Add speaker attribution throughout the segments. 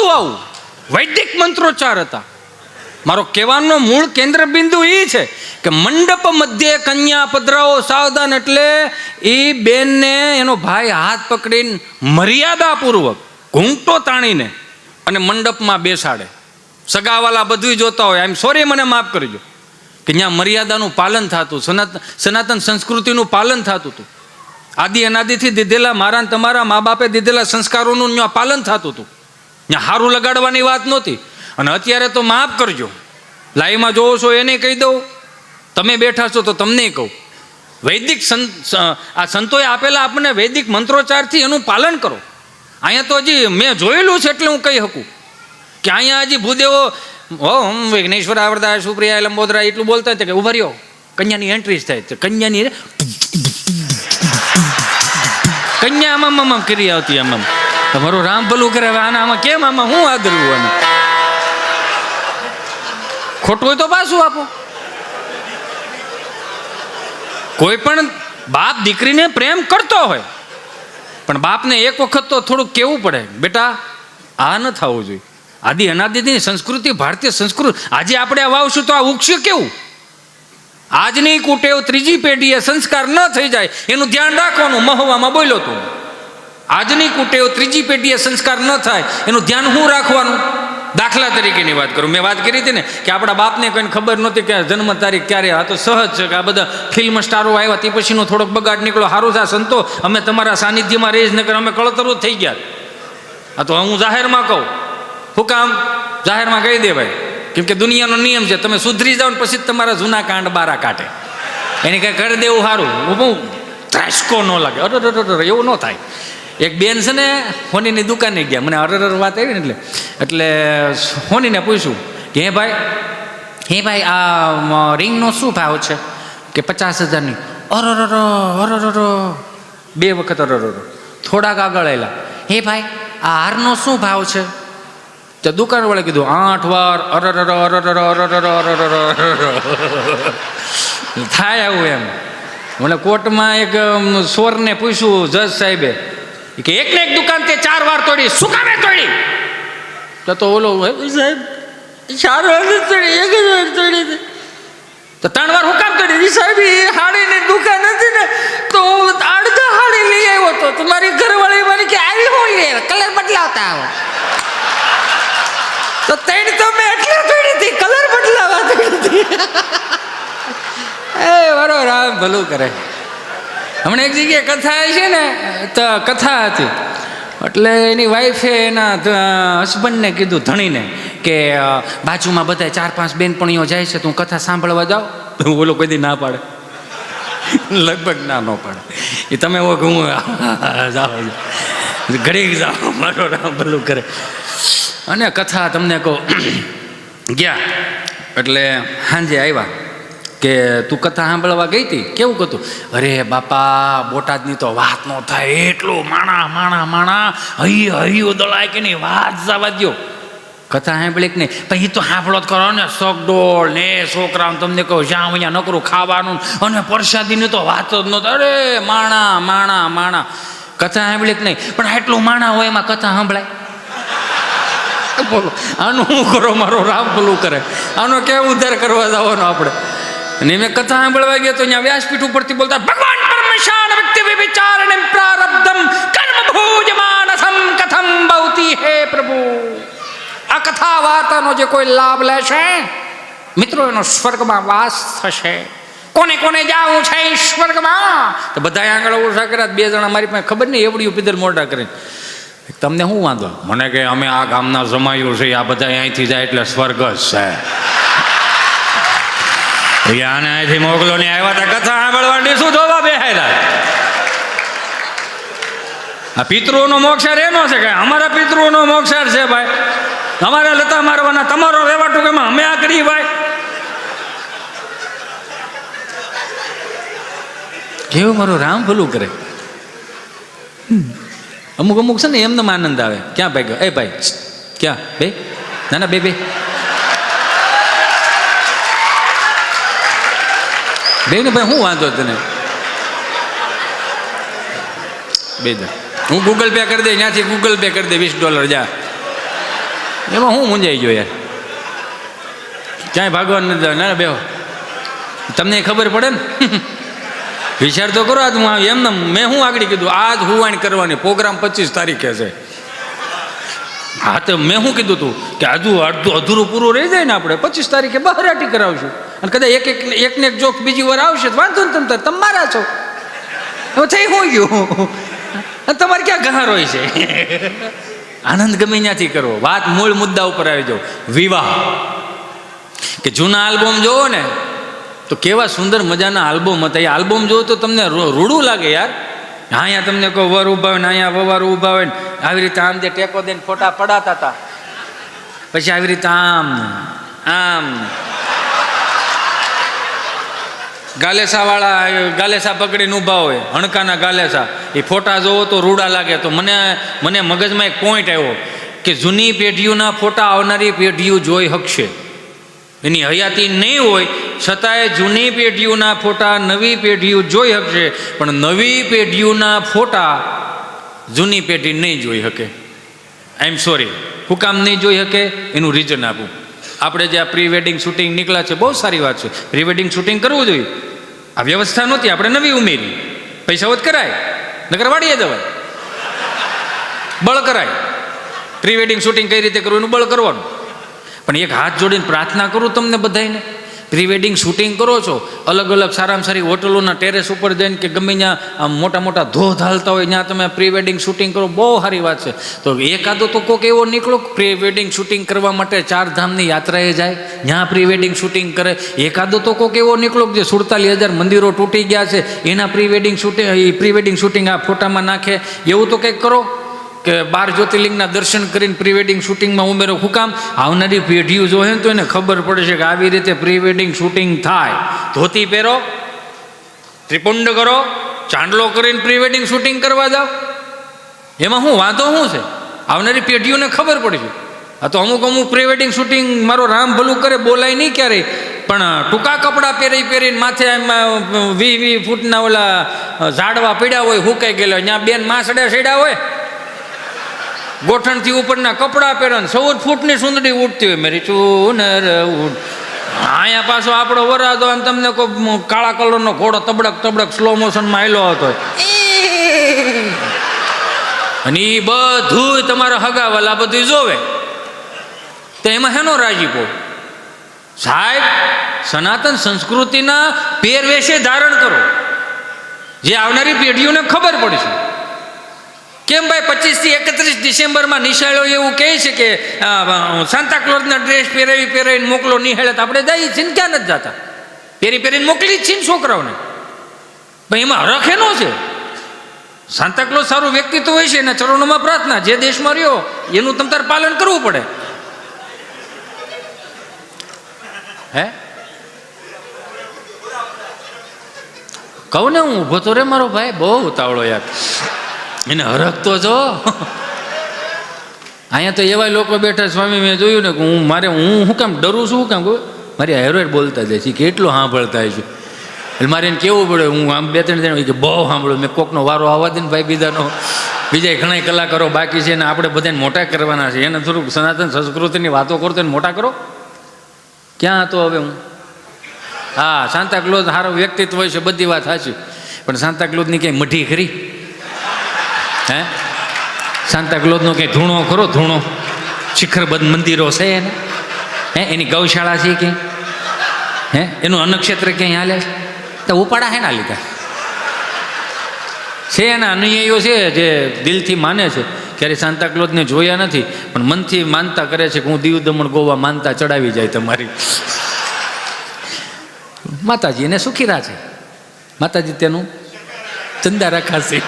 Speaker 1: નહોતું આવું, વૈદિક મંત્રોચ્ચાર હતા. મારો કહેવાનો મૂળ કેન્દ્ર બિંદુ એ છે કે મંડપ મધ્યે કન્યા પધરાવો સાવધાન, એટલે એ બેનને એનો ભાઈ હાથ પકડીને મર્યાદાપૂર્વક ઘૂંટો તાણીને અને મંડપમાં બેસાડે. સગાવાલા બધું જોતા હોય, આઈ એમ સોરી, મને માફ કરજો, કે ત્યાં મર્યાદાનું પાલન થતું, સનાતન સંસ્કૃતિનું પાલન થતું હતું. આદિ અનાદિથી દીધેલા મારા ને તમારા મા બાપે દીધેલા સંસ્કારોનું ત્યાં પાલન થતું હતું. ત્યાં હારું લગાડવાની વાત નહોતી. અને અત્યારે તો માફ કરજો, લાઈવમાં જોવો છો એને કહી દઉં, તમે બેઠા છો તો તમને કહું, વૈદિક આ સંતોએ આપેલા આપણને વૈદિક મંત્રોચ્ચારથી એનું પાલન કરો. અહીંયા તો હજી મેં જોયેલું છે એટલે હું કહી શકું કે અહીંયા હજી ભૂદેવો ઓમ વિઘ્નેશ્વર આવરદા સુપ્રિયા લંબોદરા એટલું બોલતા હતા કે ઉભા રહ્યો, કન્યાની એન્ટ્રી થાય છે, કન્યાની કન્યા આમાં કરી આવતી, આમાં તમારું રામ ભલું કરે, આના આમાં કેમ, આમાં હું આદરવું, અને ખોટું હોય તો પાછું આપો. કોઈ પણ બાપ દીકરીને પ્રેમ કરતો હોય, પણ બાપને એક વખત તો થોડુંક કહેવું પડે, બેટા આ ન થવું જોઈએ. આદિ અનાદિની સંસ્કૃતિ, ભારતીય સંસ્કૃતિ, આજે આપણે આ વાવશું તો આ ઉગશે કેવું? આજની કુટેવ ત્રીજી પેઢીએ સંસ્કાર ન થઈ જાય એનું ધ્યાન રાખવાનું. મહુવામાં બોલ્યો તું, આજની કુટેવ ત્રીજી પેઢીએ સંસ્કાર ન થાય એનું ધ્યાન હું રાખવાનું. દાખલા તરીકેની વાત કરું, મેં વાત કરી હતી ને કે આપણા બાપને કોઈને ખબર નહોતી કે જન્મ તારીખ ક્યારે. આ તો સહજ છે કે આ બધા ફિલ્મ સ્ટારો આવ્યા તે પછીનો થોડોક બગાડ નીકળ્યો. સારું છે આ સંતો, અમે તમારા સાનિધ્યમાં રહી જ ન કરે, અમે કળતરો થઈ ગયા. આ તો હું જાહેરમાં કહું, હું કામ જાહેરમાં કહી દે ભાઈ, કેમ કે દુનિયાનો નિયમ છે, તમે સુધરી જાઓ ને પછી તમારા જૂના કાંડ બારા કાઢે. એને કંઈ કરી દેવું સારું, બહુ ત્રાસકો ન લાગે. અરે એવું ન થાય. એક બેન છે ને હોનીની દુકાને ગયા, મને વાત આવી ને એટલે હોનીને પૂછ્યું કે હે ભાઈ આ રિંગનો શું ભાવ છે? કે 50,000ની. અરર 2 વખત અરર. થોડાક આગળ આવેલા, હે ભાઈ આ હારનો શું ભાવ છે? તો દુકાનવાળે કીધું 8 વાર અરર. થાય આવું એમ. મને કોર્ટમાં એક સોરને પૂછ્યું જજ સાહેબે કે એકને એક દુકાન તે 4 વાર તોડી, શું કામે તોડી? તો ઓલો સાહેબ 4 વાર તોડી, 1 જ વાર તોડી. તો 3 વાર હું કામ તોડી? સાહેબ એ હાડીની દુકાન હતી ને તો અડધા હાડી લઈ આવ્યો તો તમારી ઘરવાળી મને કે આવી હું લે કલર બદલાવતા આવો. તો 3 તો મેં એટલે તોડી હતી, કલર બદલાવા તોડી હતી. એ બરો રામ ભલું કરે. હમણાં એક જગ્યાએ કથા છે ને, તો કથા હતી એટલે એની વાઈફે એના હસબન્ડને કીધું, ધણીને, કે બાજુમાં બધા 4-5 બેનપણીઓ જાય છે, તું કથા સાંભળવા જાઓ. બોલો કોઈ દી ના પાડે, લગભગ ના ન પાડે. એ તમે હું જાઓ, ઘડીક જાઓ, મારો રામ ભલું કરે. અને કથા તમને કહું, ગયા એટલે સાંજે આવ્યા કે તું કથા સાંભળવા ગઈ હતી, કેવું હતું? અરે બાપા બોટાદની તો વાત ન થાય, એટલું માણા હૈયું દળાય કે નહીં, વાત જવા દો. કથા સાંભળી કે નહીં? પછી તો સાંભળો જ કરો ને, શોકડોળ ને છોકરાઓને તમને કહું જ્યાં અહીંયા નકરું ખાવાનું અને પ્રસાદીની તો વાત જ નહોતી. અરે માણા. કથા સાંભળી કે નહીં? પણ આટલું માણા હોય એમાં કથા સાંભળાય? બોલો આનું શું કરો, મારો રામ ભલું કરે. આનો કેવું ઉદ્ધાર કરવા જવાનો આપણે? અને મેં કથા સાંભળવા ગયા તો અહીંયા વ્યાસપીઠ ઉપરથી બોલતા, ભગવાન પરમેશાન વ્યક્તિ વિચારણમ પ્રારબ્ધમ કર્મ ભોજમાનસમ કથમ ભવતી હે પ્રભુ. આ કથા વાર્તાનો જે કોઈ લાભ લેશે મિત્રો, એનો સ્વર્ગમાં વાસ થશે. કોને જાવું છે સ્વર્ગમાં? તો બધા આગળ ઓછા કર્યા. 2 જણા મારી પાસે ખબર નહીં એવડી પીધર મોટા કરીને, તમને શું વાંધો? મને કે અમે આ ગામના જમાયું છે, આ બધા અહીંથી જાય એટલે સ્વર્ગ જ છે. આને અહીંથી મોકલો ને આવ્યા હતા કથા સાંભળવાની, શું જોવા બેહાયલા? આ પિતૃઓનો મોક્ષાર એનો છે કે અમારા પિતૃઓનો મોક્ષાર છે ભાઈ, અમારે લતા મારવાના, તમારો રહેવા ટૂંકમાં અમે આ કરી ભાઈ. કેવું મારું રામ ભલું કરે. અમુક છે ને એમને આનંદ આવે. ક્યાં ભાઈ ગયો? એ ભાઈ ક્યાં બે? ના બે ને ભાઈ શું વાંધો તને? બે હું ગૂગલ પે કરી દે, ત્યાંથી ગૂગલ પે કરી દે $20 જા. એમાં હું મૂંઝાઈ ગયો યાર, ક્યાંય ભાગવાનું નથી. ના બેહો, તમને ખબર પડે ને. વિચાર તો કરો. આજ હું એમને મેં હું આગળ કીધું, આજ હુવાણી કરવાની, પ્રોગ્રામ 25 તારીખે છે. હા તો મેં શું કીધું તું કે હજુ અધૂરું પૂરું રહી જાય ને, આપણે 25 તારીખે બહારાટી કરાવશું, અને કદાચ એકને એક જોક બીજી વાર આવશે તો વાંધો ને, તમે મારા છો. હવે થઈ શું ગયું, તમારે ક્યાં ગહાર હોય છે. આનંદ ગમે ત્યાંથી કરવો. વાત મૂળ મુદ્દા ઉપર આવી જાઓ. વિવાહ કે જૂના આલ્બમ જોવો ને તો કેવા સુંદર મજાના આલ્બમ હતા. એ આલ્બમ જોવો તો તમને રૂડું લાગે યાર. અહીંયા તમને કોઈ વર ઊભા હોય ને અહીંયા વવાર ઊભા હોય ને આવી રીતે આમ જે ટેકો દઈને ફોટા પડાતા હતા, પછી આવી રીતે આમ આમ ગાલેસા પકડીને ઊભા હોય, હણકાના ગાલેસા. એ ફોટા જોવો તો રૂડા લાગે. તો મને મગજમાં એક પોઈન્ટ આવ્યો કે જૂની પેઢીઓના ફોટા આવનારી પેઢીઓ જોઈ શકશે. એની હયાતી નહીં હોય છતાંય જૂની પેઢીઓના ફોટા નવી પેઢીઓ જોઈ શકશે, પણ નવી પેઢીઓના ફોટા જૂની પેઢી નહીં જોઈ શકે. આઈ એમ સોરી. હું કામ નહીં જોઈ શકે એનું રીઝન આપું. આપણે જે આ પ્રી વેડિંગ શૂટિંગ નીકળ્યા છે, બહુ સારી વાત છે. પ્રી વેડિંગ શૂટિંગ કરવું જોઈએ. આ વ્યવસ્થા નહોતી, આપણે નવી ઉમેરી. પૈસા હોત કરાય, નકર વાડીએ દવાય, બળ કરાય. પ્રી વેડિંગ શૂટિંગ કઈ રીતે કરવું એનું બળ કરવાનું. પણ એક હાથ જોડીને પ્રાર્થના કરું તમને બધાને, પ્રી વેડિંગ શૂટિંગ કરો છો, અલગ અલગ સારામાં સારી હોટલોના ટેરેસ ઉપર જઈને કે ગમે ત્યાં મોટા મોટા ધોધ હાલતા હોય ત્યાં તમે પ્રી વેડિંગ શૂટિંગ કરો, બહુ સારી વાત છે. તો એકાદો તો કોઈક એવો નીકળો પ્રી વેડિંગ શૂટિંગ કરવા માટે 4 ધામની યાત્રાએ જાય, ત્યાં પ્રી વેડિંગ શૂટિંગ કરે. એકાદો તો કોઈક એવો નીકળો જે 47,000 મંદિરો તૂટી ગયા છે એના પ્રી વેડિંગ શૂટિંગ આ ફોટામાં નાખે. એવું તો કંઈક કરો કે 12 જ્યોતિર્લિંગના દર્શન કરીને પ્રી વેડિંગ શૂટિંગમાં ઉમેરો. શું કામ? આવનારી પેઢીઓ જોહે ને તો એને ખબર પડે છે કે આવી રીતે પ્રી વેડિંગ શૂટિંગ થાય. ધોતી પહેરો, ત્રિપુંડ કરો, ચાંદલો કરીને પ્રી વેડિંગ શૂટિંગ કરવા જાઓ, એમાં શું વાંધો શું છે? આવનારી પેઢીઓને ખબર પડશે. આ તો અમુક પ્રી વેડિંગ શૂટિંગ મારો રામ ભલું કરે, બોલાય નહીં ક્યારેય, પણ ટૂંકા કપડાં પહેરીને માથે એમાં 20 ફૂટના ઓલા ઝાડવા પીડ્યા હોય, હુકાઈ ગયેલા, ત્યાં બેન માસડા સેડા હોય, ગોઠણથી ઉપરના કપડાં પહેરો, 14 ફૂટની સુંદરી ઉડતી હોય, મેરી ચૂનર ઉડ. અહીંયા પાછો આપણો વરાદો અને તમને કોઈ કાળા કલરનો ઘોડો તબડક સ્લો મોશનમાં આવેલો હતો, અને એ બધું તમારા હગાવાલા બધું જોવે, તો એમાં હેનો રાજીપો? સાહેબ, સનાતન સંસ્કૃતિના પહેરવેશે ધારણ કરો, જે આવનારી પેઢીઓને ખબર પડશે. કેમ ભાઈ 25 થી 31 ડિસેમ્બરમાં નિશાળો એવું કહે છે કે સાન્તાક્લોઝના ડ્રેસ પહેરાવીને મોકલો નિહાળે, તો આપણે જઈએ છીએ ને, ક્યાં નથી જતા? પહેરીને મોકલી જ છીએ ને છોકરાઓને. ભાઈ એમાં હરખ એનો છે. સાન્તાક્લોઝ સારું વ્યક્તિત્વ હોય છે, એના ચરણોમાં પ્રાર્થના. જે દેશમાં રહ્યો એનું તમારે પાલન કરવું પડે. હે કહું ને, હું ઊભો તો રે મારો ભાઈ, બહુ ઉતાવળો યાર, એને હરખ તો જો. અહીંયા તો એવા લોકો બેઠા, સ્વામી મેં જોયું ને કે હું શું કામ ડરું છું, શું કામ મારી હેરોઈડ બોલતા જાય છે, કેટલું સાંભળતા છે. એટલે મારે એને કેવું પડે, હું આમ 2-3 જણ કે બહુ સાંભળું. મેં કોકનો વારો આવવા દે ને ભાઈ, બીજા ઘણા કલાકારો બાકી છે ને આપણે બધાને મોટા કરવાના છે, એને થોડુંક સનાતન સંસ્કૃતિની વાતો કરતો ને મોટા કરો. ક્યાં હતો હવે હું? હા, સાન્તાક્લોઝ સારો વ્યક્તિત્વ હોય છે, બધી વાત સાચી, પણ સાન્તાક્લોઝની ક્યાંય મઢી ખરી? હે, સાન્તાક્લોઝનો કંઈ ધૂણો ખરો? ધૂણો શિખરબદ્ધ મંદિરો છે એને? હે, એની ગૌશાળા છે ક્યાંય? હે, એનું અન્નક્ષેત્ર ક્યાંય હાલે છે? તો ઉપાડા હે ના લીધા છે. એના અનુયાયીઓ છે જે દિલથી માને છે, ક્યારે સાન્તાક્લોઝને જોયા નથી પણ મનથી માનતા કરે છે કે હું દીવ દમણ ગોવા માનતા ચડાવી જાય તમારી. માતાજી એને સુખી રાખે, માતાજી તેનું ચંદા રાખાશે.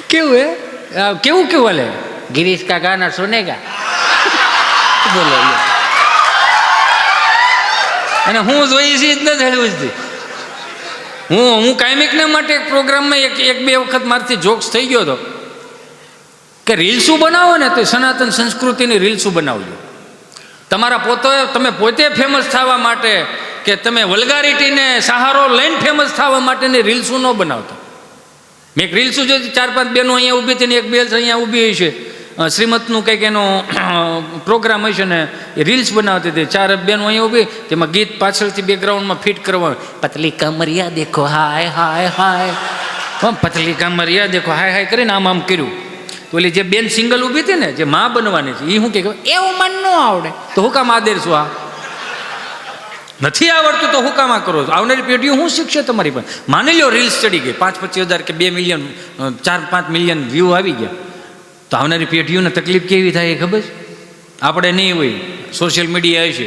Speaker 1: કેવું કેવું હાલે? ગિરીશ કા ગાના સુનેગા બોલો. અને હું જોઈ છે જ નથી હળવું. હું કાયમિકના માટે એક પ્રોગ્રામમાં એક બે વખત મારથી જોક્સ થઈ ગયો હતો કે રીલ્સું બનાવો ને તો સનાતન સંસ્કૃતિની રીલ્સું બનાવજો. તમે પોતે ફેમસ થવા માટે કે તમે વલ્ગારિટીને સહારો લઈને ફેમસ થવા માટેની રીલ્સું ન બનાવતા. મેં એક રીલ્સું જોઈ, 4-5 બહેનો અહીંયા ઊભી હતી ને એક બેલ્સ અહીંયા ઊભી હોય છે, શ્રીમતનું કંઈક એનો પ્રોગ્રામ હશે ને એ રીલ્સ બનાવતી હતી, 4 બહેનો અહીંયા ઊભી, તેમાં ગીત પાછળથી બેકગ્રાઉન્ડમાં ફિટ કરવા, પતલી કમરિયા દેખો હાય હાય હાય, પતલી કમરિયા દેખો હાય હાય કરીને આમ આમ કર્યું. તો ઓલી જે બેન સિંગલ ઊભી હતી ને, જે માં બનવાની છે, એ શું કે એવું મન ન આવડે તો હું કામ આદેર છું, આ નથી આવડતું તો હું કામ આ કરો છો? આવનારી પેઢીઓ શું શીખશે તમારી પાસે? માની લો રીલ્સ ચડી ગઈ, 5-25 હજાર કે 2 મિલિયન 4-5 મિલિયન વ્યૂ આવી ગયા, તો આવનારી પેઢીઓને તકલીફ કેવી થાય એ ખબર છે? આપણે નહીં હોય, સોશિયલ મીડિયા છે,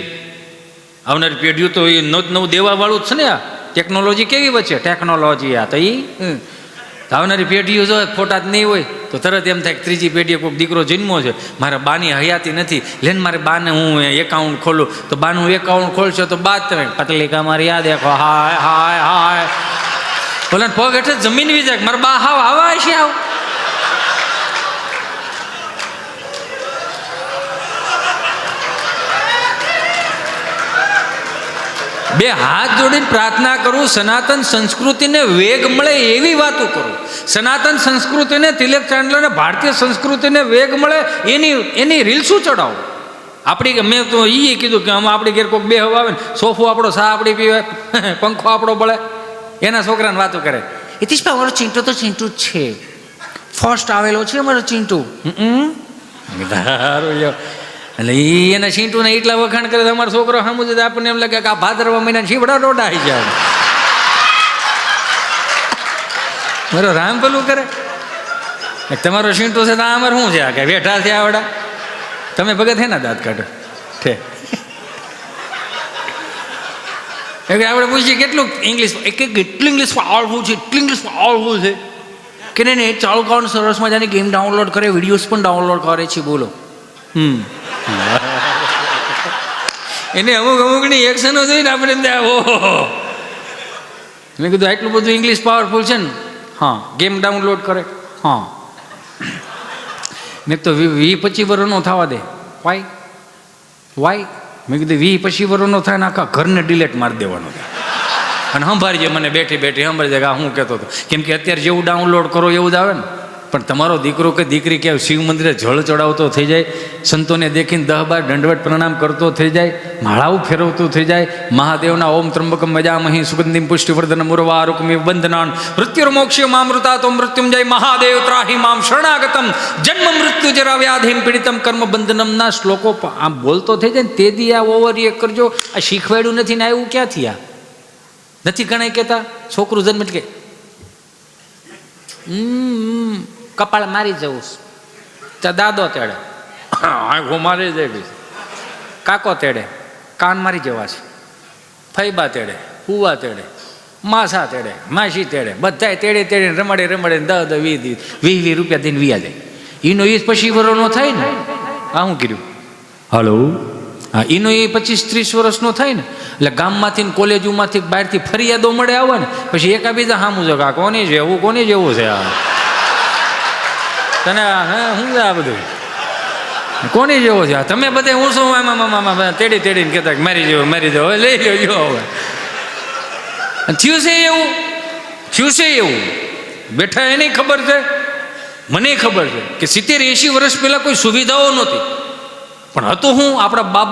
Speaker 1: આવનારી પેઢીઓ તો એ નવું દેવાવાળું જ છે ને. આ ટેકનોલોજી કેવી વચ્ચે ટેકનોલોજી, આ તો એ આવનારી પેઢીઓ જો ફોટા જ નહીં હોય તો તરત એમ થાય કે ત્રીજી પેઢીએ કોઈક દીકરો જન્મો છે, મારા બાની હયાતી નથી, લેન મારે બાને હું એકાઉન્ટ ખોલું, તો બાનું એકાઉન્ટ ખોલશો તો બાદ તમે પતલી કમર યાદ દેખો હાય હાય હાય, બોલે પગ હેઠળ જમીન વી જાય, મારા બા હાવ હવા છે આવ. બે હાથ જોડીને પ્રાર્થના કરું, સનાતન સંસ્કૃતિને વેગ મળે એવી વાતો કરું, સનાતન સંસ્કૃતિને, તિલક ચાંદલાને, ભારતીય સંસ્કૃતિને વેગ મળે એની રીલ્સું ચડાવો. આપણી મેં તો એ કીધું કે આમાં આપણી ઘેર કોઈક બે હવા આવે ને, સોફો આપણો સા આપણી પીવે, પંખો આપણો બળે, એના છોકરાને વાતો કરે, હિતેશભાઈ અમારો ચિંટુ તો ચિંટુ જ છે, ફર્સ્ટ આવેલો છે અમારો ચિંટુ. એટલે એના છીંટુને એટલા વખાણ કરે તો અમારો છોકરો સામું જ આપણને એમ લાગે કે આ ભાદરવા મહિના છીબડા ડોડા આવી જાય. મારો રામ પેલું કરે તમારો છીંટુ છે તો અમારે શું છે? આ કે બેઠા છે આવડા, તમે ભગત હે ના દાંત કાઢો ઠે. આપણે પૂછીએ કેટલું ઇંગ્લિશ, કેટલું ઇંગ્લિશ આવડવું છે, એટલું ઇંગ્લિશ આવડવું છે કે નહીં, ચાલુ કરવાનું સરસ મજાની ગેમ ડાઉનલોડ કરે, વિડીયોઝ પણ ડાઉનલોડ કરે છે. બોલો એને અમુકની એક્શનો જોઈને આપણે ઓહો, મેં કીધું આટલું બધું ઇંગ્લિશ પાવરફુલ છે ને. હા, ગેમ ડાઉનલોડ કરે. હા, મેં તો 20-25 વર્ષનો થવા દે. વાય મેં કીધું 20-25 વર્ષનો થાય ને આખા ઘરને ડિલેટ મારી દેવાનો અને સંભાળજે મને બેઠી બેઠી સંભાળજે કે આ હું કહેતો હતો. કેમ કે અત્યારે જેવું ડાઉનલોડ કરો એવું જ આવે ને. પણ તમારો દીકરો કે દીકરી કે શિવ મંદિરે જળ ચડાવતો થઈ જાય, સંતોને દેખીને 10-12 દંડવત પ્રણામ કરતો થઈ જાય, માળાઓ ફેરવતું થઈ જાય, મહાદેવના ઓમ ત્રંબકમ મજામહી સુગંધિમ પુષ્ટિવર્ધન મુરવારુકમિ વંદનાન મૃત્યુર્મોક્ષ્ય મામૃતા તો મૃત્યુંજય મહાદેવ ત્રાહી મામ શરણાગતમ જન્મ મૃત્યુ જરા વ્યાધિમ પીડિતમ કર્મ બંધનમના શ્લોકો આમ બોલતો થઈ જાય ને. તે દી આ ઓવર કરજો, આ શીખવાડ્યું નથી ને આવ્યું ક્યાંથી? આ નથી ઘણા કહેતા છોકરું જન્મ કે કપાળ મારી જવું, ત્યાં દાદો તેડે આંખો મારી જાય, કાકો તેડે કાન મારી જવા છે, ફૈબા તેડે, ફુવા તેડે, માસા તેડે, માસી તેડે, બધા તેડે તેડે રમાડે રમાડે 10-20 રૂપિયા દઈને વ્યા જાય. એનો એ પછી વર્ષનો થાય ને. આ શું કર્યું? હલો, હા, એનો એ 25-30 વર્ષનો થાય ને એટલે ગામમાંથી ને કોલેજોમાંથી બહારથી ફરિયાદો મળે આવે ને, પછી એકાબીજા સામું જો આ કોની જેવું કોની જેવું છે, આ તને શું છે આ બધું કોની જેવો છે? તમે બધા હું શું આમાં તેડી તેડીને કહેતા કે મારી જેવો મારી જેવો, લઈ લો હવે. થયું છે એવું બેઠા એને ખબર છે, મને ખબર છે કે 70-80 વર્ષ પહેલાં કોઈ સુવિધાઓ નહોતી, પણ હતું હું આપણા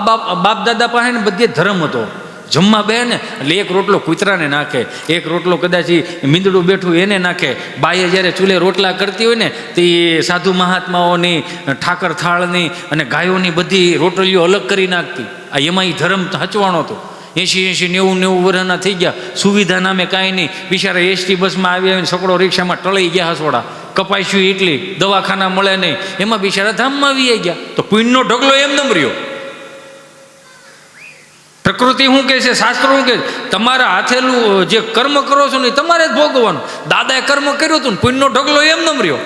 Speaker 1: બાપ દાદા પાસે ને બધે ધર્મ હતો. જમવા બે ને એટલે એક રોટલો કૂતરાને નાખે, એક રોટલો કદાચ મીંદડું બેઠું એને નાખે. બાઈએ જ્યારે ચૂલે રોટલા કરતી હોય ને તે સાધુ મહાત્માઓની ઠાકર થાળની અને ગાયોની બધી રોટલીઓ અલગ કરી નાખતી. આ એમાં એ ધર્મ હચવાણો હતો. 80-90 વર્ષના થઈ ગયા, સુવિધા નામે કાંઈ નહીં. બિચારા એસટી બસમાં આવીને છકડો રિક્ષામાં ટળી ગયા હસોડા, કપાસ્યું એટલી, દવાખાના મળે નહીં, એમાં બિચારા ધામમાં આવી ગયા. તો પુણ્યનો ઢગલો એમ ન રહ્યો. પ્રકૃતિ શું કહે છે, શાસ્ત્રો શું કહે છે? તમારા હાથેલું જે કર્મ કરો છો ને તમારે જ ભોગવવાનું. દાદાએ કર્મ કર્યું હતું ને પુણ્યનો ઢગલો એમ ન રહ્યો.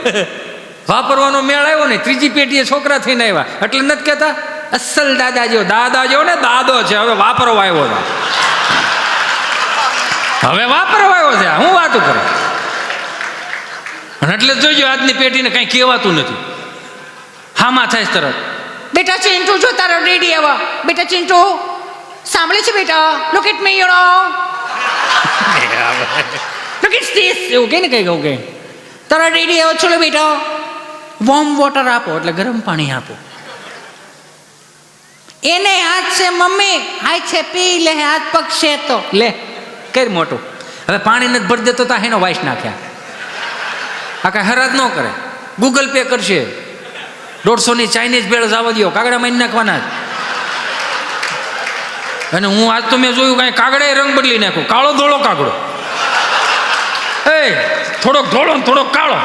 Speaker 1: વાપરવાનો મેળ આવ્યો ને, ત્રીજી પેઢીએ છોકરા થઈને આવ્યા એટલે નથી કહેતા અસલ દાદા જેવો ને દાદો છે, હવે વાપરવા આવ્યો છે, હવે વાપરવા આવ્યો છે. હું વાતું કરે એટલે જોઈજો આજની પેઢીને કઈ કહેવાતું નથી. હામાં થાય તરત,
Speaker 2: બેટા ચિંટુ જો તારો ડેડી આવા, બેટા ચિંટુ સાંભળે છે બેટા, look at me, you know look at this,
Speaker 1: એવું કે ને કઈ કહું કે
Speaker 2: તારા ડેડી આવો, ચલો બેટા
Speaker 1: વોર્મ વોટર આપો એટલે ગરમ પાણી આપો.
Speaker 2: એને હાથ છે મમ્મી, હાથ છે પી લે, હાથ પગ છે તો
Speaker 1: લે કઈ મોટું. હવે પાણી નથી ભરી દેતો તો એનો વાઇસ નાખ્યા. આ કાંઈ હરાજ ન કરે. ગૂગલ પે કરશે. 150ની ચાઇનીઝ ભેળ જવા દો, કાગડા મારી નાખવાના જ. અને હું આજ તો મેં જોયું કાંઈ કાગડાએ રંગ બદલી નાખ્યો, કાળો ધોળો કાગડો. એ થોડોક ધોળો ને થોડોક કાળો.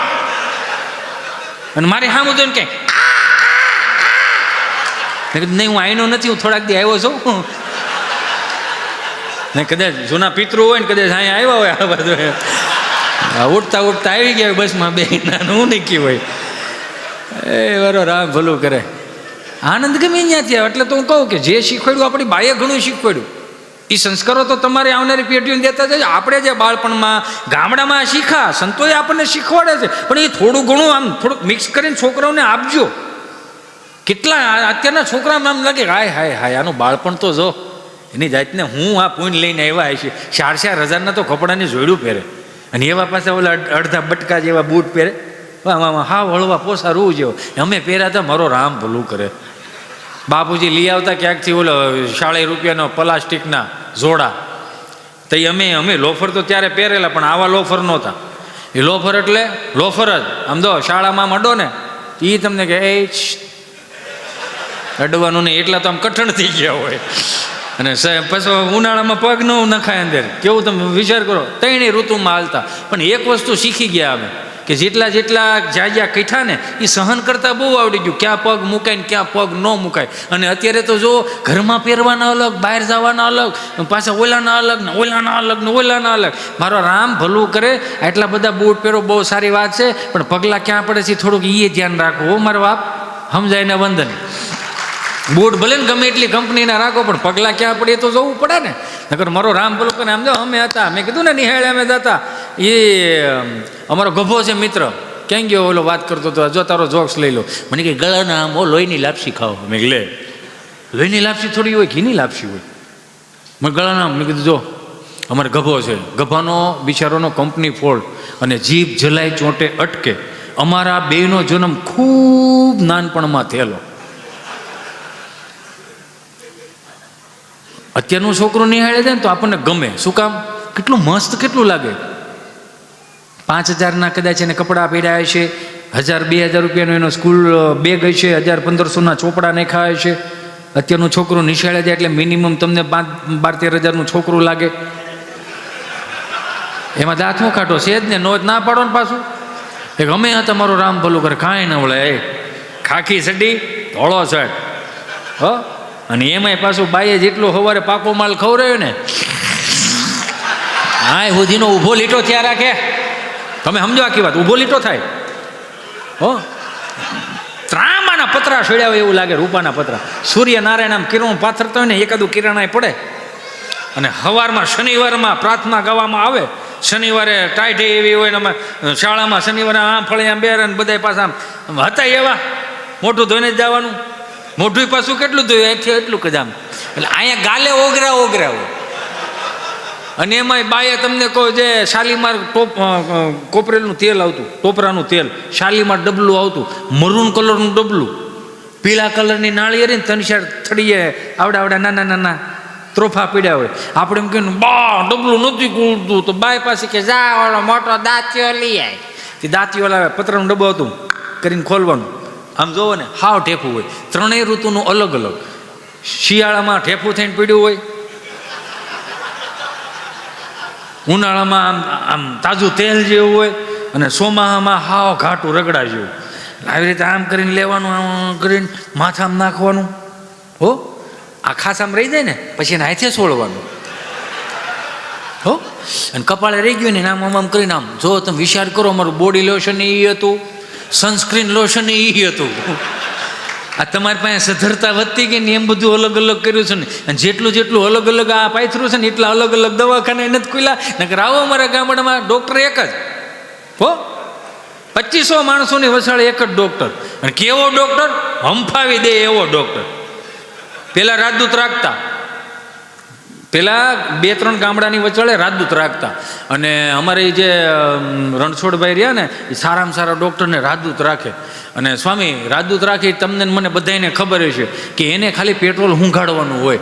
Speaker 1: અને મારી સામું જોઈને કે મેં કીધું નહીં, હું આઈનો નથી, હું થોડાક દી આવ્યો છું. ને કદાચ જૂના પિતૃ હોય ને કદાચ અહીંયા આવ્યા હોય આ બધું ઉઠતા ઉઠતા આવી ગયા બસમાં બે નાનું નીકળી હોય. એ બરો રામ ભલું કરે. આનંદ ગમે ત્યાંથી આવે. એટલે તો હું કહું કે જે શીખવાડ્યું આપણી બાએ ઘણું શીખવાડ્યું. એ સંસ્કારો તો તમારી આવનારી પેઢીઓને દેતા જાય. આપણે જે બાળપણમાં ગામડામાં શીખા, સંતોએ આપણને શીખવાડે છે, પણ એ થોડું ઘણું આમ થોડુંક મિક્સ કરીને છોકરાઓને આપજો. કેટલા અત્યારના છોકરામાં આમ લાગે હાય હાય હાય આનું બાળપણ તો જો એની જાતને હું આ પૂન લઈને આવ્યા છે. 4,000 તો કપડાની જોડ્યું પહેરે અને એવા પાસે ઓલા અડધા બટકા જેવા બૂટ પહેરે. હાવ હળવા પોસા રૂ જેવો અમે પહેર્યા હતા. મારો રામ ભલું કરે. બાપુજી લઈ આવતા ક્યાંકથી ઓલો 40 રૂપિયાનો પ્લાસ્ટિકના જોડા. તો અમે લોફર તો ત્યારે પહેરેલા, પણ આવા લોફર નહોતા. એ લોફર એટલે લોફર જ. આમ જો શાળામાં અડો ને એ તમને કે એ અડવાનું નહીં, એટલા તો આમ કઠણ થઈ ગયા હોય. અને પછી ઉનાળામાં પગ ન નખાય અંદર. કેવું તમે વિચાર કરો, 3 ઋતુમાં હાલતા. પણ એક વસ્તુ શીખી ગયા અમે કે જેટલા જ્યાં કઠા ને એ સહન કરતા બહુ આવડી ગયું. ક્યાં પગ મુકાય ને ક્યાં પગ ન મુકાય. અને અત્યારે તો જો ઘરમાં પહેરવાના અલગ, બહાર જવાના અલગ, પાછા ઓલાના અલગ ને ઓલાના અલગ ને ઓલાના અલગ. મારો રામ ભલું કરે. આટલા બધા બૂટ પહેરો બહુ સારી વાત છે, પણ પગલાં ક્યાં પડે છે થોડુંક એ ધ્યાન રાખવું. હો મારો બાપ સમજાય ને વંદન. બૂટ ભલે ને ગમે એટલી કંપનીના રાખો, પણ પગલાં ક્યાં પડે તો જોવું પડે ને. નકર મારો રામ ભલું કરે. આમ જો અમે હતા, મેં કીધું ને નિહાળે અમે જતા. એ અમારો ગભો છે મિત્ર, ક્યાં ગયો ઓલો વાત કરતો હતો, જો તારો જોક્સ લઈ લો. મને કે ગળાના આમ લોહીની લાપસી ખાઓ. મેં લે લોહીની લાપસી થોડી હોય, ઘીની લાપસી હોય. મેં ગળાના, મેં કીધું જો અમારે ગભો છે, ગભાનો બિચારોનો કંપની ફોલ્ટ અને જીભ જલાય ચોંટે અટકે. અમારા બેનો જન્મ ખૂબ નાનપણમાં થયેલો. અત્યારનું છોકરું નિહાળે છે ને તો આપણને ગમે. શું કામ? કેટલું મસ્ત, કેટલું લાગે. 5,000ના કદાચ એને કપડાં પહેર્યા છે, 1,000-2,000 રૂપિયાનો એનો સ્કૂલ બેગ હશે, 1,000-1,500ના ચોપડા નાખ્યા છે. અત્યારનું છોકરું નિશાળે જાય એટલે મિનિમમ તમને 12,000-13,000નું છોકરું લાગે. એમાં દાંત નો કાઢો છે જ ને, નો જ ના પાડો ને પાછું. એક અમે હતા, મારો રામ ભલું કરે, કાંઈ ન વળે. એ ખાખી સડી ધોળો શર્ટ, હો, અને એમાંય પાછું બાઈએ જેટલું સવારે પાકો માલ ખવડાવ્યો ને, હા સુધીનો ઊભો લીટો થયા રાખે. તમે સમજો આખી વાત, ઊભો લીટો થાય. હો, ત્રાંબાના પતરા છોડ્યા હોય એવું લાગે, રૂપાના પતરા. સૂર્યનારાયણ આમ કિરણ પાથરતા હોય ને, એકાદું કિરણ પડે. અને સવારમાં શનિવારમાં પ્રાર્થના ગાવામાં આવે. શનિવારે ટાઈટ એવી હોય ને, અમે શાળામાં શનિવારે આમ ફળે આમ બેર ને બધા પાછા આમ હતા એવા, મોઢું ધોઈને જ જવાનું. મોઢું પાછું કેટલું ધોયું, અહીંથી એટલું જ આમ. એટલે અહીંયા ગાલે ઓગરા હોય. અને એમાંય બાએ તમને કહો જે શાલીમાર કોપરેલનું તેલ આવતું, ટોપરાનું તેલ, શાલીમાર ડબલું આવતું, મરૂન કલરનું ડબલું, પીળા કલરની નાળિયેરી 3-4 થડીએ આવડા નાના ત્રોફા પીડ્યા હોય. આપણે એમ કહ્યું બા ડબલું નથી કૂળતું, તો બાય પાસે કે જા વાળો મોટો દાંતીઓ લઈ આવે. તે દાંતીઓ લાવે, પતરાનું ડબ્બો હતું કરીને ખોલવાનું. આમ જોવો ને, હાવ ઠેફું હોય. 3 ઋતુનું અલગ અલગ. શિયાળામાં ઠેફું થઈને પીડ્યું હોય, ઉનાળામાં આમ તાજું તેલ જેવું હોય, અને ચોમાસામાં હાવ ઘાટું રગડા જેવું. આવી રીતે આમ કરીને લેવાનું, આમ કરીને માથામાં નાખવાનું. હો, આ ખાસામાં રહી જાય ને પછી એને હાથે છોડવાનું. હો, અને કપાળે રહી ગયું ને આમ કરીને આમ જો તમે વિચાર કરો, અમારું બોડી લોશન એ હતું, સનસ્ક્રીન લોશન એ હતું. આ તમારી પાસે સધરતા વધતી ગઈ ને, એમ બધું અલગ અલગ કર્યું છે ને. અને જેટલું અલગ અલગ આ પાથરું છે ને, એટલા અલગ અલગ દવાખાના નથી ખુલ્યા. નકર આવો અમારા ગામડામાં ડૉક્ટર એક જ. હો, 2500 માણસોની વસાળે એક જ ડૉક્ટર. અને કેવો ડૉક્ટર? હંફાવી દે એવો ડૉક્ટર. પેલા રાજદૂત રાખતા, પેલા 2-3 ગામડાની વચોળે રાજદૂત રાખતા, અને અમારે જે રણછોડભાઈ રહ્યા ને એ સારામાં સારા ડૉક્ટરને રાજદૂત રાખે. અને સ્વામી રાજદૂત રાખી તમને મને બધાને ખબર છે કે એને ખાલી પેટ્રોલ હુંઘાડવાનું હોય.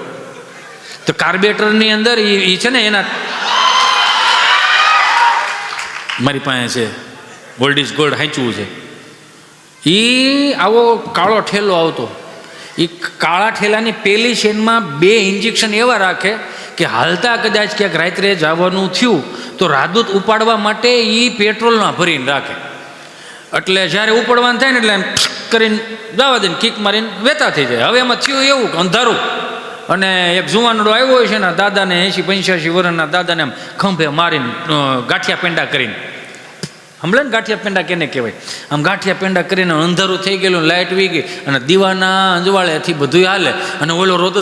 Speaker 1: તો કાર્બેટરની અંદર એ છે ને એના, મારી પાસે છે ગોલ્ડ ઇઝ ગોલ્ડ હાંચવું છે, એ આવો કાળો ઠેલો આવતો. એ કાળા ઠેલાની પેલી શેનમાં 2 ઇન્જેક્શન એવા રાખે કે હાલતા કદાચ ક્યાંક રાત્રે જવાનું થયું તો રાજદૂત ઉપાડવા માટે એ પેટ્રોલમાં ભરીને રાખે. એટલે જ્યારે ઉપાડવાનું થાય ને એટલે એમ કરીને જવા દે, કિક મારીને વેતા થઈ જાય. હવે એમાં થયું એવું અંધારું, અને એક જુવાનડો આવ્યો હોય છે ને દાદાને 80-85 વર્ષના દાદાને આમ ખંભે મારીને ગાંઠિયા પેંડા કરીને, હમણાં ને ગાંઠિયા પેંડા કેને કહેવાય, આમ ગાંઠિયા પેંડા કરીને અંધારું થઈ ગયેલું, લાઇટ વી ગઈ અને દીવાના અંજવાળેથી બધું હાલે. અને ઓલો રોતો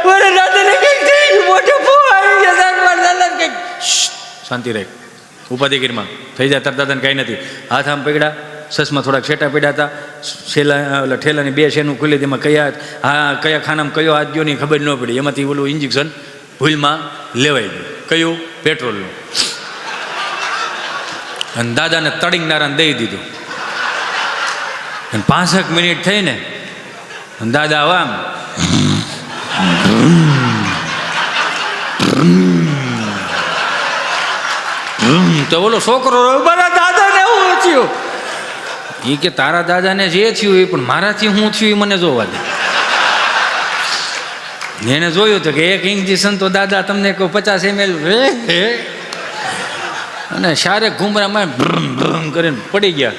Speaker 1: મારા દાદાને કંઈક થઈ ગયું, મોટો ફોન આવી ગયો સાહેબ, મારા દાદાને કંઈક. શાંતિ રહે, ઉપાધિગીરમાં થઈ જાય. તાર દાદાને કાંઈ નથી. હાથ આમ પકડ્યા, સસમાં થોડાક છેટા પડ્યા હતા, છેલ્લા ઠેલાની 2 શેનું ખુલી, તેમાં કયા ખાનામાં કયો હાથ ગયો ની ખબર ન પડી. એમાંથી ઓલું ઇન્જેક્શન ભૂલમાં લેવાઈ ગયું. કયું? પેટ્રોલનું. અને દાદાને તડીંગનારાને દઈ દીધું. અને 5 મિનિટ થઈને દાદા આમ તો ઓલો છોકરો મારા દાદાને એવું થયું. એ કે તારા દાદાને જે થયું એ પણ મારાથી શું થયું એ મને જોવા દે. એને જોયું તો કે 1 ઇન્જેક્શન તો દાદા તમને કહું 50 ml અને શારે ઘુમરામાં ભ્રમ ભ્રમ કરીને પડી ગયા.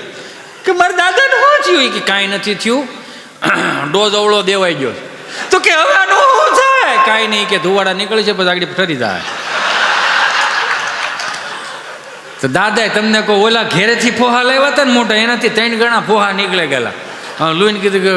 Speaker 1: કે મારા દાદાને શું થયું? કે કાંઈ નથી થયું, ડોઝ અવળો દેવાઈ ગયો. તો કે હવે આનું શું થાય? કાંઈ નહીં, કે ધુવાડા નીકળી છે પછી આગળ ફરી જાય. તો દાદાએ તમને કહો ઓલા ઘેરેથી ફોહા લાવ્યા હતા ને મોટા, એનાથી 3 ગણા ફોહા નીકળી ગયેલા. લોહીને કીધું કે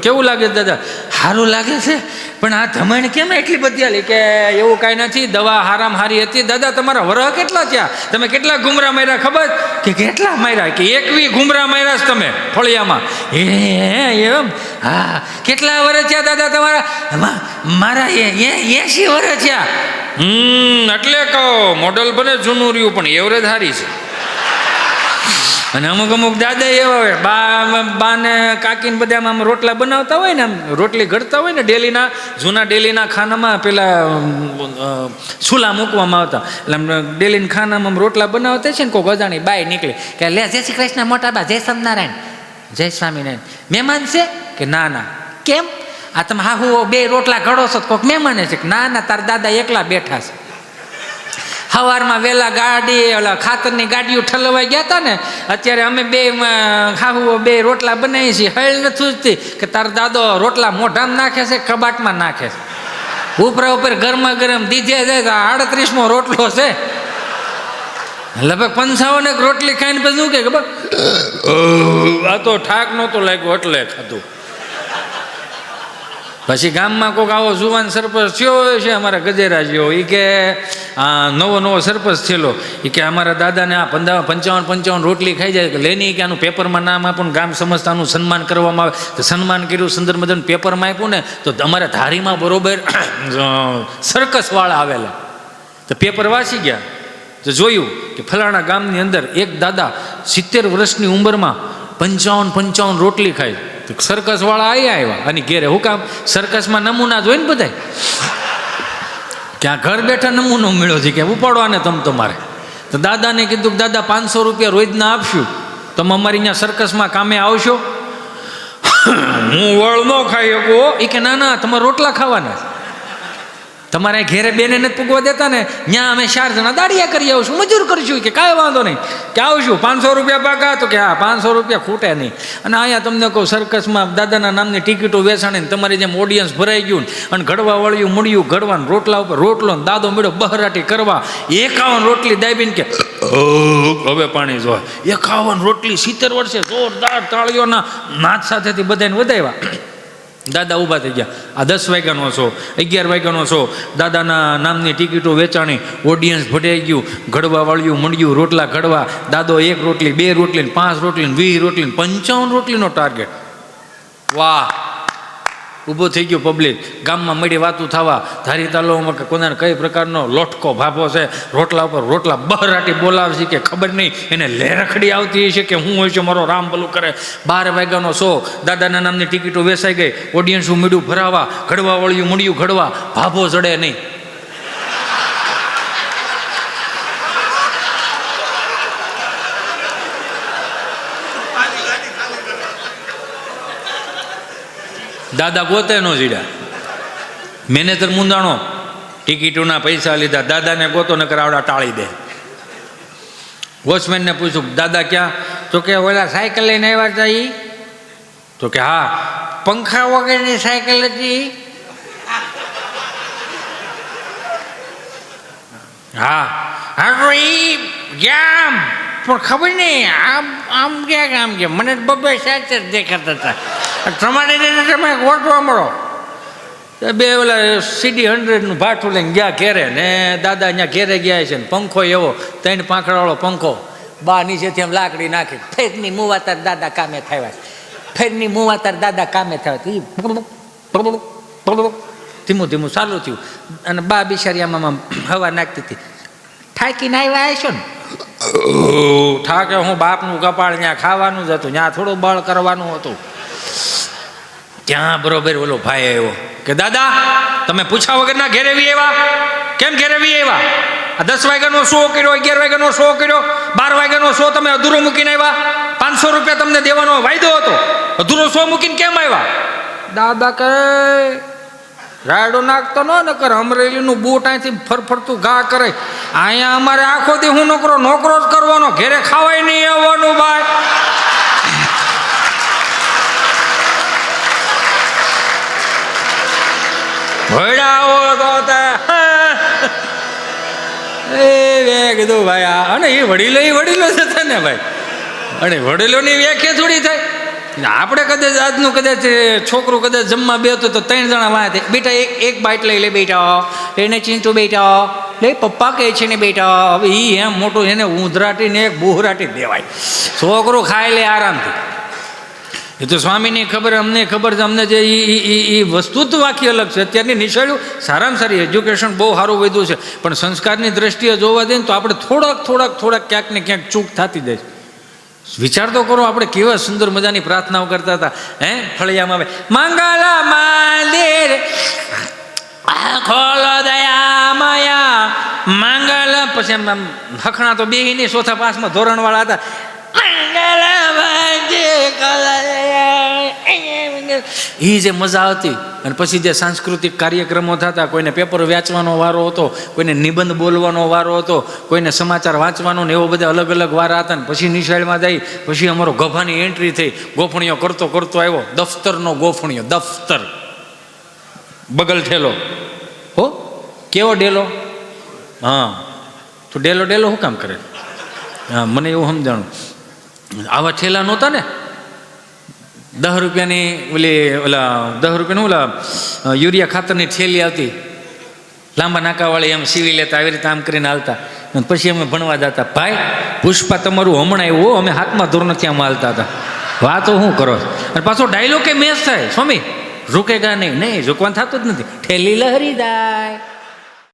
Speaker 1: કેવું લાગે દાદા? સારું લાગે છે, પણ આ ધમણ કેમ એટલી બધી હાલી? કે એવું કાંઈ નથી, દવા હારામ હારી હતી. દાદા તમારા વરહ કેટલા થયા? તમે કેટલા ઘુમરા માર્યા ખબર? કે કેટલા માર્યા? કે 21 ઘુમરા માર્યા છે તમે ફળિયામાં. એમ? હા. કેટલા વર્ષ થયા દાદા તમારા? મારા 80 વર્ષ થયા. એટલે કહો મોડલ બને જૂનું રહ્યું પણ એવરેજ સારી છે. અને અમુક દાદા એવા હોય, બાને કાકીને બધા આમ રોટલા બનાવતા હોય ને, આમ રોટલી ઘડતા હોય ને ડેલીના, જૂના ડેલીના ખાનામાં પેલા ચૂલા મૂકવામાં આવતા. એટલે આમ ડેલીના ખાનામાં આમ રોટલા બનાવતા છે ને કોઈક અજાણી બાય નીકળે કે લે જય શ્રી કૃષ્ણ મોટા બા, જય સ્વામિનારાયણ, જય સ્વામિનારાયણ. મહેમાન છે? કે ના ના. કેમ? આ તમે હા હું 2 રોટલા ઘડો છો કોઈક મહેમાન છે? કે ના ના, તારા દાદા એકલા બેઠા છે. સવારમાં વહેલા ગાડી ઓલા ખાતરની ગાડીઓ ઠલવાઈ ગયા હતા ને, અત્યારે અમે 2 ખાવું 2 રોટલા બનાવીએ છીએ. હળ નથી ઉઠતી કે તારો દાદો રોટલા મોઢામાં નાખે છે, કબાટમાં નાખે છે. ઉપરા ઉપર ગરમા ગરમ દીધે જાય. 38મો રોટલો છે, લગભગ 55 રોટલી ખાઈને પછી શું કે ખબર? આ તો ઠાક નહોતો લાગ્યો એટલે ખાધું. પછી ગામમાં કોઈક આવો જુવાન સરપંચ થયો છે અમારા ગજેરા જેવો, એ કે નવો સરપંચ થયેલો, એ કે અમારા દાદાને આ 55 રોટલી ખાઈ જાય. લેની કે આનું પેપરમાં નામ આપું, ગામ સમજતાનું સન્માન કરવામાં આવે. તો સન્માન કર્યું, સુંદર મદન પેપરમાં આપ્યું ને, તો અમારા ધારીમાં બરોબર સર્કસવાળા આવેલા. તો પેપર વાંચી ગયા તો જોયું કે ફલાણા ગામની અંદર એક દાદા 70 વર્ષની ઉંમરમાં 55 રોટલી ખાય. તો સર્કસવાળા આવ્યા અને ઘેરે. હું કામ? સર્કસમાં નમૂના જોઈ ને બધા, ક્યાં ઘર બેઠા નમૂનો મળ્યો છે કે ઉપાડવાને તમારે. તો દાદાને કીધું કે દાદા 500 રૂપિયા રોજના આપશું, તમે અમારી અહીંયા સર્કસમાં કામે આવશો? હું વળ ન ખાઈ શકું. એ કે ના ના, તમારે રોટલા ખાવાના, તમારે ઘેરે બેને નથી પૂગવા દેતા ને, ત્યાં અમે 4 જણા દાડિયા કરી આવશું, મજૂર કરીશું. કે કાંઈ વાંધો નહીં, કે આવશું. 500 રૂપિયા પાકા? તો કે હા 500 રૂપિયા ખૂટે નહીં. અને અહીંયા તમને કહું સર્કસમાં દાદાના નામની ટિકિટો વેચાણીને તમારી જેમ ઓડિયન્સ ભરાઈ ગયું અને ઘડવા વાળ્યું મળ્યું, ઘડવાનું રોટલા ઉપર રોટલો દાદો મળ્યો બહરાટી કરવા. 51 રોટલી દાબીને કે હવે પાણી જોવા. 51 રોટલી 70 વર્ષે જોરદાર તાળીઓના નાદ સાથેથી બધાને વધાવ્યા. દાદા ઊભા થઈ ગયા. આ 10 વાગ્યાનો છો, 11 વાગ્યાનો છો, દાદાના નામની ટિકિટો વેચાણી, ઓડિયન્સ ભટાઈ ગયું, ઘડવા વાળ્યું મંડ્યું રોટલા ઘડવા. દાદો 1 રોટલી 2 રોટલી 5 રોટલી 20 રોટલી 55 રોટલીનો ટાર્ગેટ. વાહ! ઊભો થઈ ગયો પબ્લિક, ગામમાં મળી વાતું થવા, ધારી તાલુકામાં કે કોને કઈ પ્રકારનો લોટકો ભાભો છે, રોટલા ઉપર રોટલા બહરાટી બોલાવે છે કે ખબર નહીં એને લેરખડી આવતી છે કે હું હોય છે, મારો રામ ભલું કરે. 12 વાગ્યાનો શો, દાદાના નામની ટિકિટો વેચાઈ ગઈ, ઓડિયન્સું મળ્યું ભરાવા, ઘડવા વળ્યું મળ્યું ઘડવા, ભાભો ચડે નહીં. દાદા ગોતે નો જીડ્યા, મેનેજર મુંદાણો, ટિકિટોના પૈસા લીધા, દાદાને ગોતો નકર આવડા ટાળી દે. વોચમેનને પૂછ્યું દાદા ક્યાં? તો કે ઓલા સાયકલ લઈને આવ્યા હતા ઈ? તો કે હા. પંખા વગરની સાયકલ હતી? હા. હા તો ઈ ક્યાં? પણ ખબર નહીં આમ આમ ક્યાં આમ કે મને બબ્બે સાચ જ દેખાતા હતા. તમારે તમે ગોઠવા મળો. બે ઓલા CD 100નું ભાઠું લઈને ગયા ઘેરે, ને દાદા અહીંયા ઘેરે ગયા છે ને પંખો એવો 3 પાંખડાવાળો પંખો, બા નીચેથી આમ લાકડી નાખી, ફેરની મુવાતાર દાદા કામે થયા, ફેરની મુવાતાર દાદા કામે થયા. ધીમું ધીમું ચાલુ થયું અને બા બિચારી આમાં હવા નાખતી હતી. થાકીને આવ્યા છો ને? થાકે હું બાપનું કપાળ ત્યાં ખાવાનું જ હતું, ત્યાં થોડું બળ કરવાનું હતું. ત્યાં બરોબર ઓલો ભાઈ આવ્યો કે દાદા તમે પૂછા વગરના ઘેરેવી આવ્યા? કેમ ઘેરેવી આવ્યા? આ 10 વાગ્યાનો શો કર્યો, 11 વાગ્યાનો શો કર્યો, 12 વાગ્યાનો શો તમે અધૂરો મૂકીને આવ્યા? 500 રૂપિયા તમને દેવાનો વાયદો હતો, અધૂરો શો મૂકીને કેમ આવ્યા? દાદા કહે રાયડો નાખતો ન કર, અમરેલીનું બૂટ અહીંથી ફરફરતું ઘા કરે, અહીંયા અમારે આખો દી હું નોકરો જ કરવાનો, ઘેરે ખાવાય નહીં આવવાનું ભાઈ. ભડાવો તો કીધું ભાઈ આ, અને એ વડીલો જ હતા ને ભાઈ, અને વડીલોની વ્યાખ્યા થોડી થાય. આપણે કદાચ આજનું કદાચ છોકરું કદાચ જમવા બેઠું તો 3 જણા વાંચે, બેટા એક બાઈટ લઈ લે બેટા, એને ચીંટુ બેટા લે, પપ્પા કહે છે ને બેટા. હવે એ એમ મોટું એને ઊંધરાટી ને એક બુહરાટી દેવાય, છોકરું ખાઈ લે આરામથી. એ તો સ્વામીની ખબર, અમને ખબર છે, અમને જે એ વસ્તુ જ વાંખી અલગ છે. અત્યારની નિશાળીઓ સારામાં સારી, એજ્યુકેશન બહુ સારું વધ્યું છે, પણ સંસ્કારની દ્રષ્ટિએ જોવા દઈએ તો આપણે થોડાક ક્યાંક ને ક્યાંક ચૂક થતી જાય. વિચાર તો કરો, આપણે કેવા સુંદર મજાની પ્રાર્થનાઓ કરતા હતા. ફળિયામાં આવે મંગલા મંદિર ખોલો દયા માયા મંગલ, પછી એમ હખણા તો બેહીની 4થા 5મા ધોરણવાળા હતા. એ જે મજા આવતી. અને પછી જે સાંસ્કૃતિક કાર્યક્રમો થતા, કોઈને પેપર વાંચવાનો વારો હતો, કોઈને નિબંધ બોલવાનો વારો હતો, કોઈને સમાચાર વાંચવાનો ને એવો બધા અલગ અલગ વારા હતા. ને પછી નિશાળમાં જાય, પછી અમારો ગભાની એન્ટ્રી થઈ, ગોફણીઓ કરતો આવ્યો, દફતરનો ગોફણીઓ, દફતર બગલ ઠેલો. હો કેવો ડેલો? હા તો ડેલો શું કામ કરે? હા મને એવું સમજાણું, આવા ઠેલા નહોતા ને. 10 રૂપિયાની ઓલા 10 રૂપિયાનું ઓલા યુરિયા ખાતરની થેલી આવતી, લાંબા નાકાવાળી, એમ સીવી લેતા, આવી રીતે આમ કરીને હાલતા. પછી અમે ભણવા જતા. ભાઈ પુષ્પા તમારું હમણાં એવું, અમે 7મા ધોરણથી આમ હાલતા હતા. વાતો શું કરો? અને પાછો ડાયલોગ કે મેચ થાય, સ્વામી ઝૂકેગા નહીં, ઝૂકવાનું થતું જ નથી, ઠેલી લહેરી જાય.